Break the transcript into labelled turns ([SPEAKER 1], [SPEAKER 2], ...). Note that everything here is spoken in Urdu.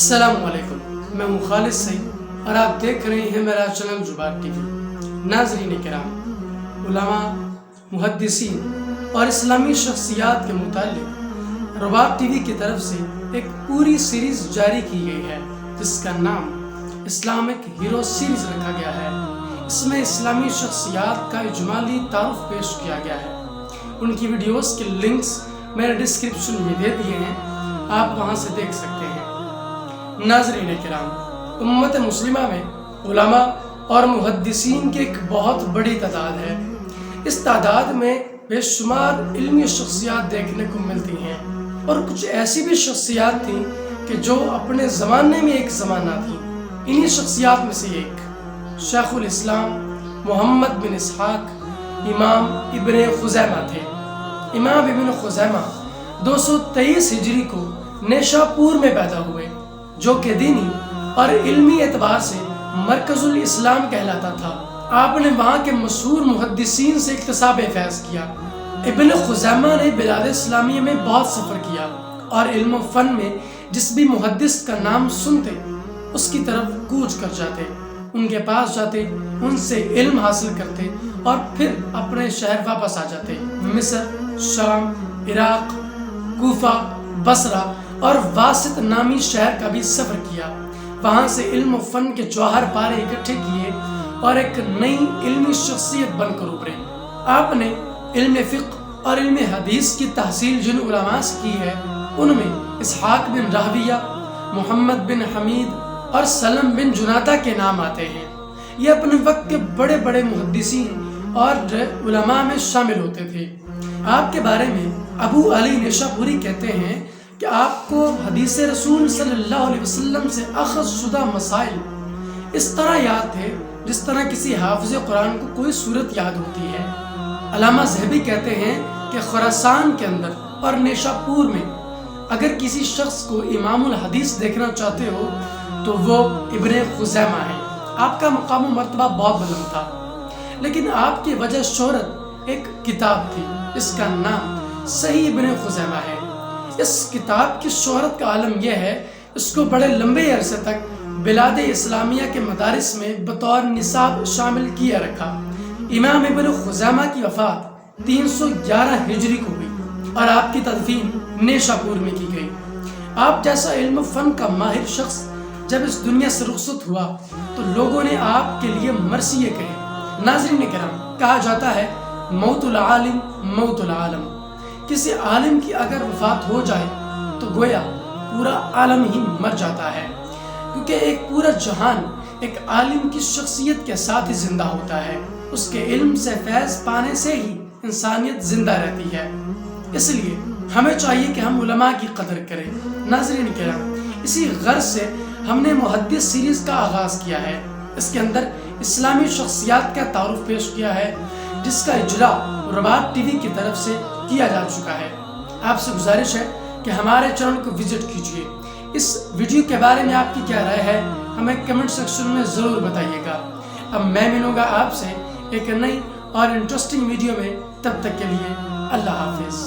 [SPEAKER 1] السلام علیکم، میں ہوں خالد سعید اور آپ دیکھ رہے ہیں میرا چینل رباط ٹی وی۔ ناظرین کرام، علماء، محدثین اور اسلامی شخصیات کے متعلق رباط ٹی وی کی طرف سے ایک پوری سیریز جاری کی گئی ہے جس کا نام اسلامک ہیرو سیریز رکھا گیا ہے۔ اس میں اسلامی شخصیات کا اجمالی تعارف پیش کیا گیا ہے۔ ان کی ویڈیوز کے لنکس میں نے ڈسکرپشن میں دے دیے ہیں، آپ وہاں سے دیکھ سکتے ہیں۔ ناظرین کرام، امت مسلمہ میں علماء اور محدثین کی ایک بہت بڑی تعداد ہے۔ اس تعداد میں بے شمار علمی شخصیات دیکھنے کو ملتی ہیں، اور کچھ ایسی بھی شخصیات تھیں کہ جو اپنے زمانے میں ایک زمانہ تھیں۔ انہی شخصیات میں سے ایک شیخ الاسلام محمد بن اسحاق امام ابن خزیمہ تھے۔ امام ابن خزیمہ 223 ہجری کو نیشا پور میں پیدا ہوئے، جو کہ دینی اور علمی اعتبار سے مرکز الاسلام کہلاتا تھا۔ آپ نے وہاں کے مشہور محدثین سے اکتساب فیض کیا۔ ابن خزیمہ نے بلاد اسلامیہ میں بہت سفر کیا اور علم و فن میں جس بھی محدث کا نام سنتے اس کی طرف کوچ کر جاتے، ان کے پاس جاتے، ان سے علم حاصل کرتے اور پھر اپنے شہر واپس آ جاتے۔ مصر، شام، عراق، کوفہ، بصرہ اور واسط نامی شہر کا بھی سفر کیا۔ وہاں سے علم و فن کے جوہر پارے اکٹھے کیے اور ایک نئی علمی شخصیت بن کر ابھرے۔ آپ نے علم فقہ اور علم حدیث کی تحصیل جن علماء سے کی ہے، ان میں اسحاق بن راہویہ، محمد بن حمید اور سلم بن جنادہ کے نام آتے ہیں۔ یہ اپنے وقت کے بڑے بڑے محدثین اور علماء میں شامل ہوتے تھے۔ آپ کے بارے میں ابو علی نیشاپوری کہتے ہیں کہ آپ کو حدیث رسول صلی اللہ علیہ وسلم سے اخذ شدہ مسائل اس طرح یاد تھے جس طرح کسی حافظ قرآن کو کوئی سورت یاد ہوتی ہے۔ علامہ ذہبی کہتے ہیں کہ خراسان کے اندر اور نیشاپور میں اگر کسی شخص کو امام الحدیث دیکھنا چاہتے ہو تو وہ ابن خزیمہ ہے۔ آپ کا مقام و مرتبہ بہت بلند تھا، لیکن آپ کی وجہ شہرت ایک کتاب تھی جس کا نام صحیح ابن خزیمہ ہے۔ اس کتاب کی شہرت کا عالم یہ ہے، اس کو بڑے لمبے عرصے تک بلاد اسلامیہ کے مدارس میں بطور نصاب شامل کیا رکھا۔ امام ابن خزیمہ کی وفات 311 ہجری کو ہوئی اور آپ کی تدفین نیشاپور میں کی گئی۔ آپ جیسا علم و فن کا ماہر شخص جب اس دنیا سے رخصت ہوا تو لوگوں نے آپ کے لیے مرثیے کہے۔ ناظرین کرام، کہا جاتا ہے موت العالم موت العالم۔ کسی عالم کی اگر وفات ہو جائے تو گویا پورا عالم ہی مر جاتا ہے، کیونکہ ایک پورا جہان ایک عالم کی شخصیت کے ساتھ ہی زندہ ہوتا ہے۔ اس کے علم سے فیض پانے سے ہی انسانیت زندہ رہتی ہے۔ اس لیے ہمیں چاہیے کہ ہم علماء کی قدر کریں۔ ناظرین کرام، اسی غرض سے ہم نے محدث سیریز کا آغاز کیا ہے۔ اس کے اندر اسلامی شخصیات کا تعارف پیش کیا ہے، جس کا اجرا رباط ٹی وی کی طرف سے کیا جا چکا ہے۔ آپ سے گزارش ہے کہ ہمارے چینل کو وزٹ کیجیے۔ اس ویڈیو کے بارے میں آپ کی کیا رائے ہے، ہمیں کمنٹ سیکشن میں ضرور بتائیے گا۔ اب میں ملوں گا آپ سے ایک نئی اور انٹرسٹنگ ویڈیو میں، تب تک کے لیے اللہ حافظ۔